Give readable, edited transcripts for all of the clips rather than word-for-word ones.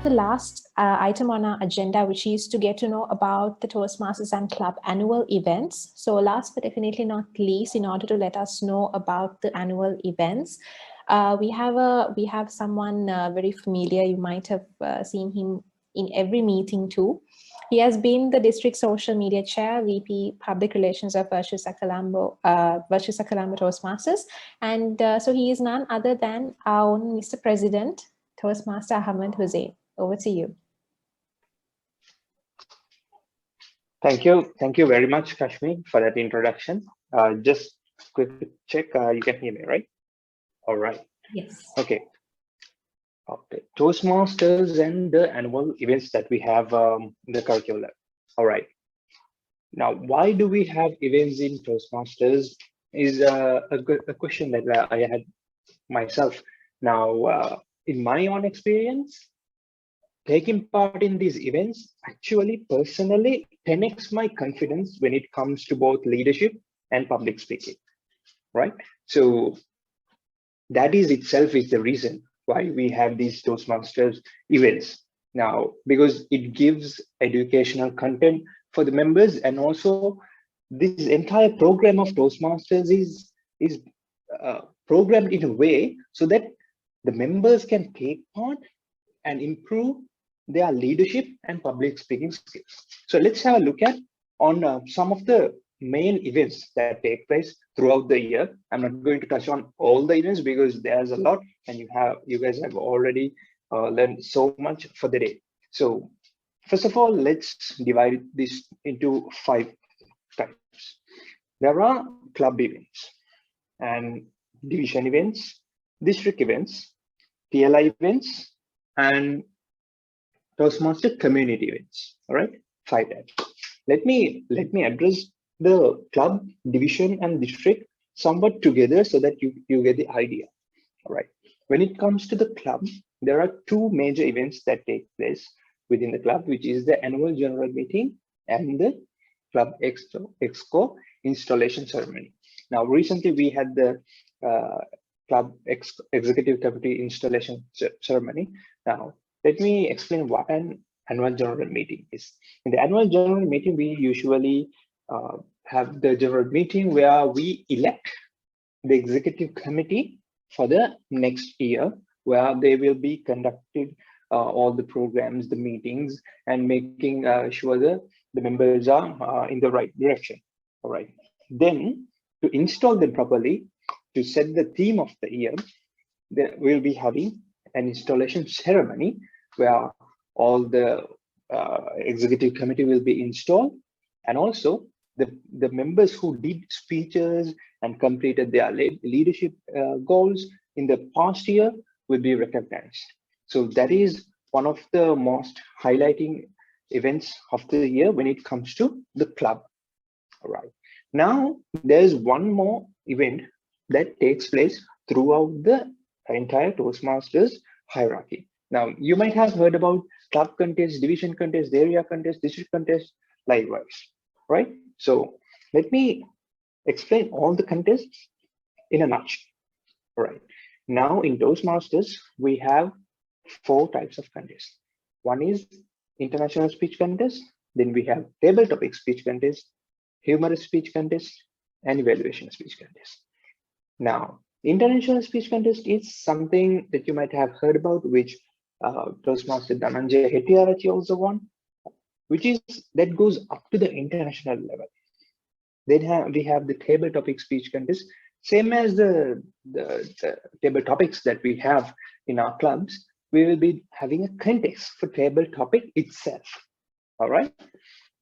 The last item on our agenda, which is to get to know about the Toastmasters and Club annual events. So last but definitely not least, in order to let us know about the annual events, we have someone very familiar. You might have seen him in every meeting too. He has been the district social media chair, VP Public Relations of Colombo Toastmasters. And so he is none other than our own Mr. President, Toastmaster Ahmed Huzaim. Over to you. Thank you. Thank you very much, Kashmi, for that introduction. Just quick check, you can hear me, right? All right. Yes. Okay. Okay. Toastmasters and the annual events that we have in the curriculum. All right. Now, why do we have events in Toastmasters is a question that I had myself. Now, in my own experience, taking part in these events actually personally 10x my confidence when it comes to both leadership and public speaking, right? So that is itself is the reason why we have these Toastmasters events now, because it gives educational content for the members, and also this entire program of Toastmasters is programmed in a way so that the members can take part and improve their leadership and public speaking skills. So let's have a look at on some of the main events that take place throughout the year. I'm not going to touch on all the events because there's a lot, and you guys have already learned so much for the day. So first of all, let's divide this into 5 types. There are club events and division events, district events, TLI events, and Toastmaster community events. All right, 5 types. Let me address the club, division, and district somewhat together so that you get the idea. All right. When it comes to the club, there are 2 major events that take place within the club, which is the annual general meeting and the club exco installation ceremony. Now, recently we had the club executive committee installation ceremony. Now, let me explain what an annual general meeting is. In the annual general meeting, we usually have the general meeting where we elect the executive committee for the next year, where they will be conducted all the programs, the meetings, and making sure that the members are in the right direction. All right. Then to install them properly, to set the theme of the year, we'll be having an installation ceremony where all the executive committee will be installed, and also the members who did speeches and completed their leadership goals in the past year will be recognized. So that is one of the most highlighting events of the year when it comes to the club. All right. Now there's one more event that takes place throughout the entire Toastmasters hierarchy. Now, you might have heard about club contest, division contest, area contest, district contest, likewise, right? So let me explain all the contests in a nutshell. All right. Now in Toastmasters, we have 4 types of contests. One is international speech contest. Then we have table topic speech contest, humorous speech contest, and evaluation speech contest. Now, international speech contest is something that you might have heard about, which Toastmaster Dhananjay Hettiarachchi also won, that goes up to the international level. Then we have the table topic speech contest, same as the table topics that we have in our clubs. We will be having a contest for table topic itself. All right.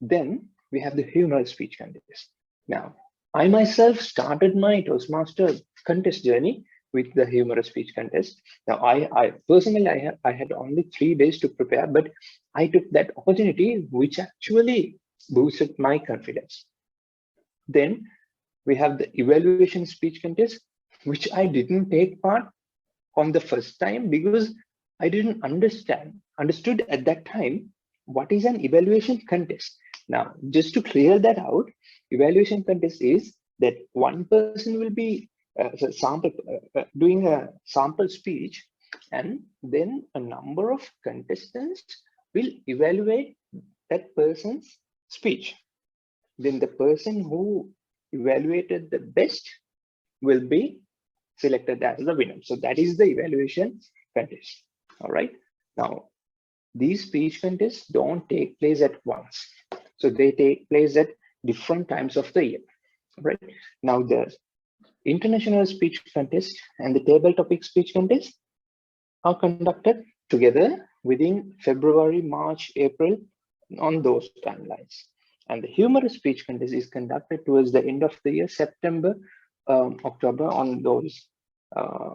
Then we have the humorous speech contest. Now, I myself started my Toastmaster contest journey with the humorous speech contest. Now, I personally, I had only 3 days to prepare, but I took that opportunity, which actually boosted my confidence. Then we have the evaluation speech contest, which I didn't take part on the first time because I didn't understood at that time what is an evaluation contest. Now, just to clear that out, evaluation contest is that one person will be doing a sample speech, and then a number of contestants will evaluate that person's speech. Then the person who evaluated the best will be selected as the winner. So that is the evaluation contest. All right. Now, these speech contests don't take place at once. So they take place at different times of the year. Right. Now, the international speech contest and the table topic speech contest are conducted together within February, March, April on those timelines. And the humorous speech contest is conducted towards the end of the year, September, October, on those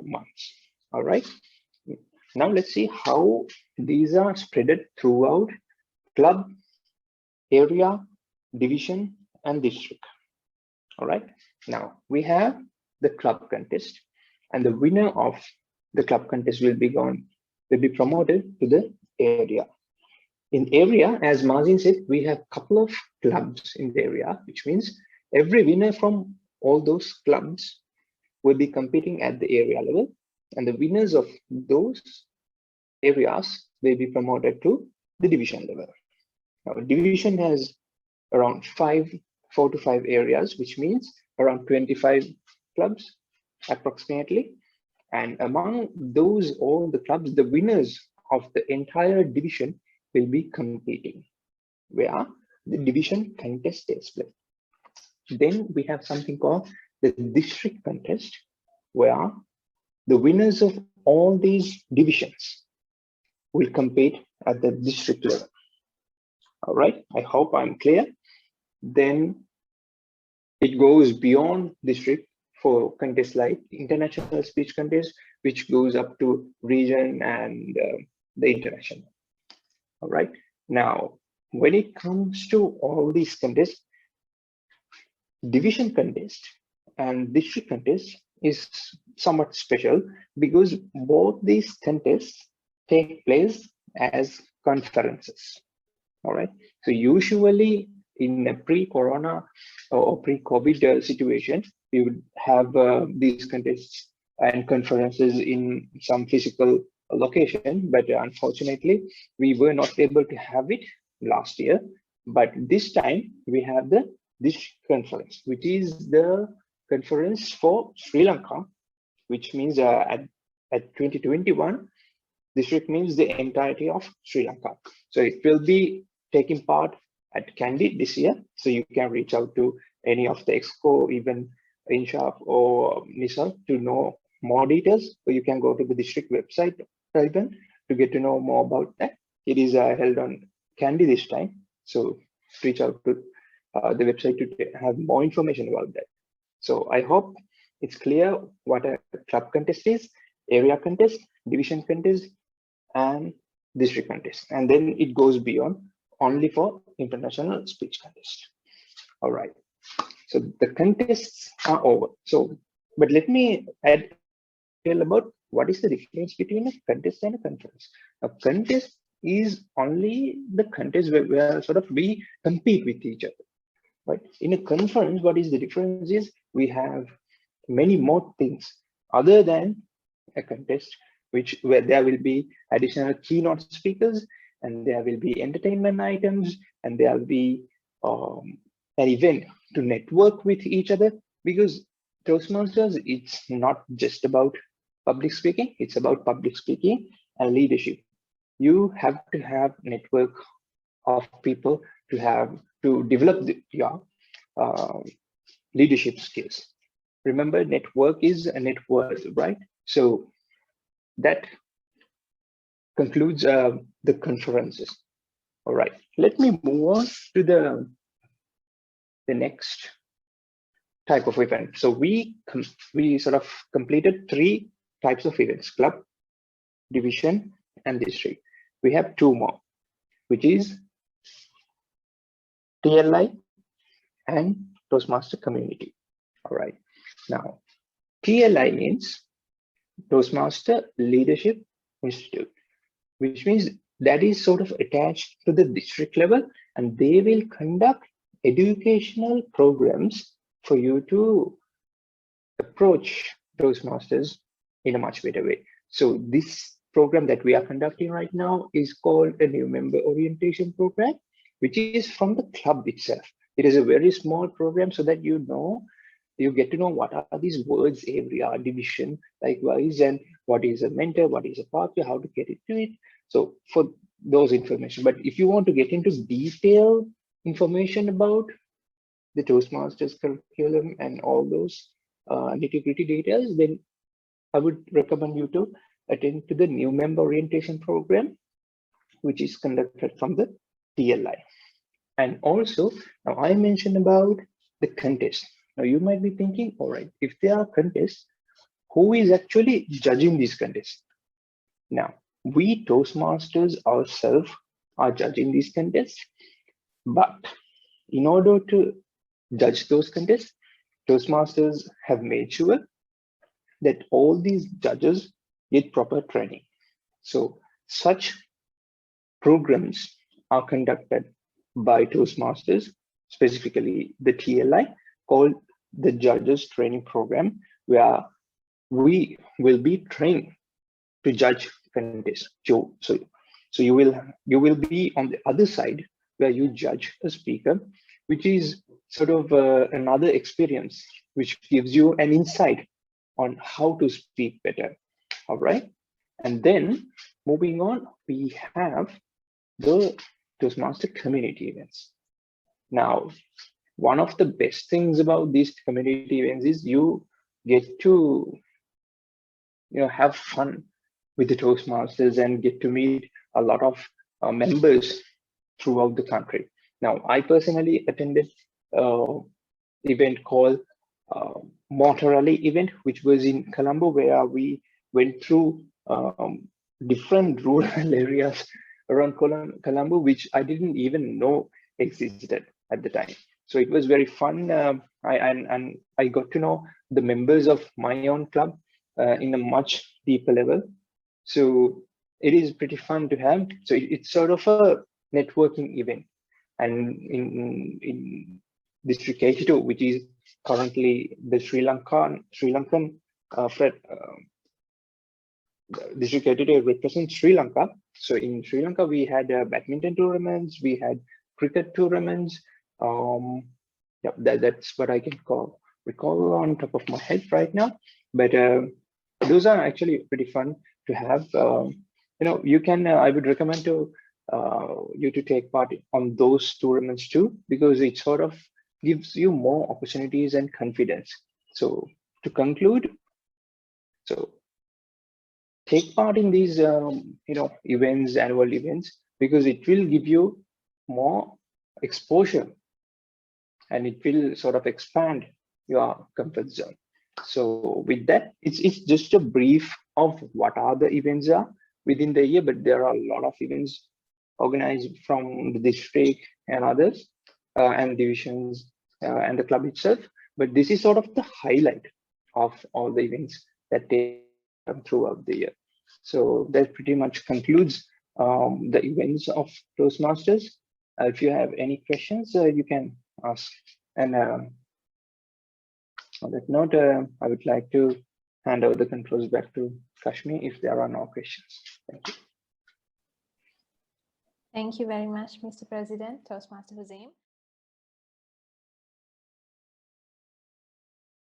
months. All right. Now let's see how these are spread throughout club, area, division, and district. All right. Now we have the club contest, and the winner of the club contest will be promoted to the area. In area, as Mazin said, we have a couple of clubs in the area, which means every winner from all those clubs will be competing at the area level, and the winners of those areas will be promoted to the division level. Now, division has around 4 to 5 areas, which means around 25 clubs approximately. And among those, all the clubs, the winners of the entire division will be competing, where the division contest takes place. Then we have something called the district contest, where the winners of all these divisions will compete at the district level. All right, I hope I'm clear. Then it goes beyond district for contests like international speech contest, which goes up to region and the international. All right. Now, when it comes to all these contests, division contest and district contest is somewhat special because both these contests take place as conferences. All right. So usually in a pre-corona or pre-COVID situation, we would have these contests and conferences in some physical location, but unfortunately we were not able to have it last year. But this time we have this conference, which is the conference for Sri Lanka, which means at 2021 district means the entirety of Sri Lanka. So it will be taking part at Kandy this year. So you can reach out to any of the exco, even Inshaf or Nisal, to know more details, or you can go to the district website even to get to know more about that. It is held on Kandy this time, so reach out to the website to have more information about that. So I hope it's clear what a club contest is, area contest, division contest, and district contest, and then it goes beyond only for international speech contest. All right. So the contests are over. So, but let me tell about what is the difference between a contest and a conference. A contest is only the contest where sort of we compete with each other. Right? In a conference, what is the difference is we have many more things other than a contest, where there will be additional keynote speakers, and there will be entertainment items, and there will be an event to network with each other, because Toastmasters, it's not just about public speaking, it's about public speaking and leadership. You have to have network of people to develop your leadership skills. Remember, network is a net worth, right? So that concludes the conferences. All right, let me move on to the next type of event. So we sort of completed 3 types of events: club, division, and district. We have 2 more, which is TLI and Toastmaster community. All right, now TLI means Toastmaster Leadership Institute, which means that is sort of attached to the district level, and they will conduct educational programs for you to approach Toastmasters in a much better way. So this program that we are conducting right now is called a new member orientation program, which is from the club itself. It is a very small program so that you get to know what are these words, area, division, likewise, and what is a mentor, what is a pathway, how to get into it. So for those information, but if you want to get into detailed information about the Toastmasters curriculum and all those nitty-gritty details, then I would recommend you to attend to the new member orientation program, which is conducted from the TLI. And also, now I mentioned about the contest. Now you might be thinking, all right, if there are contests, who is actually judging these contests? Now, we Toastmasters ourselves are judging these contests, but in order to judge those contests, Toastmasters have made sure that all these judges get proper training. So such programs are conducted by Toastmasters, specifically the TLI, called the Judges Training Program, where we will be trained to judge contests. So you will be on the other side where you judge a speaker, which is sort of another experience which gives you an insight on how to speak better. All right. And then moving on, we have the Toastmaster community events. Now, one of the best things about these community events is you get to have fun with the Toastmasters and get to meet a lot of members throughout the country. Now, I personally attended an event called Motor Rally event, which was in Colombo, where we went through different rural areas around Colombo, which I didn't even know existed at the time. So it was very fun. I got to know the members of my own club in a much deeper level. So it is pretty fun to have. So it's sort of a networking event. And in District 82, which is currently the Sri Lankan District 82 represents Sri Lanka. So in Sri Lanka, we had badminton tournaments, we had cricket tournaments. Yeah, that's what I can recall on top of my head right now. But those are actually pretty fun to have. You can. I would recommend to you to take part on those tournaments too, because it sort of gives you more opportunities and confidence. So to conclude, so take part in these events, annual events, because it will give you more exposure and it will sort of expand your comfort zone. So with that, it's just a brief of what are the events are within the year, but there are a lot of events organized from the district and others and divisions and the club itself. But this is sort of the highlight of all the events that take throughout the year. So that pretty much concludes the events of Toastmasters. If you have any questions, you can ask. And on that note, I would like to hand over the controls back to Kashmi if there are no questions. Thank you. Thank you very much, Mr. President, Toastmaster Huzaim.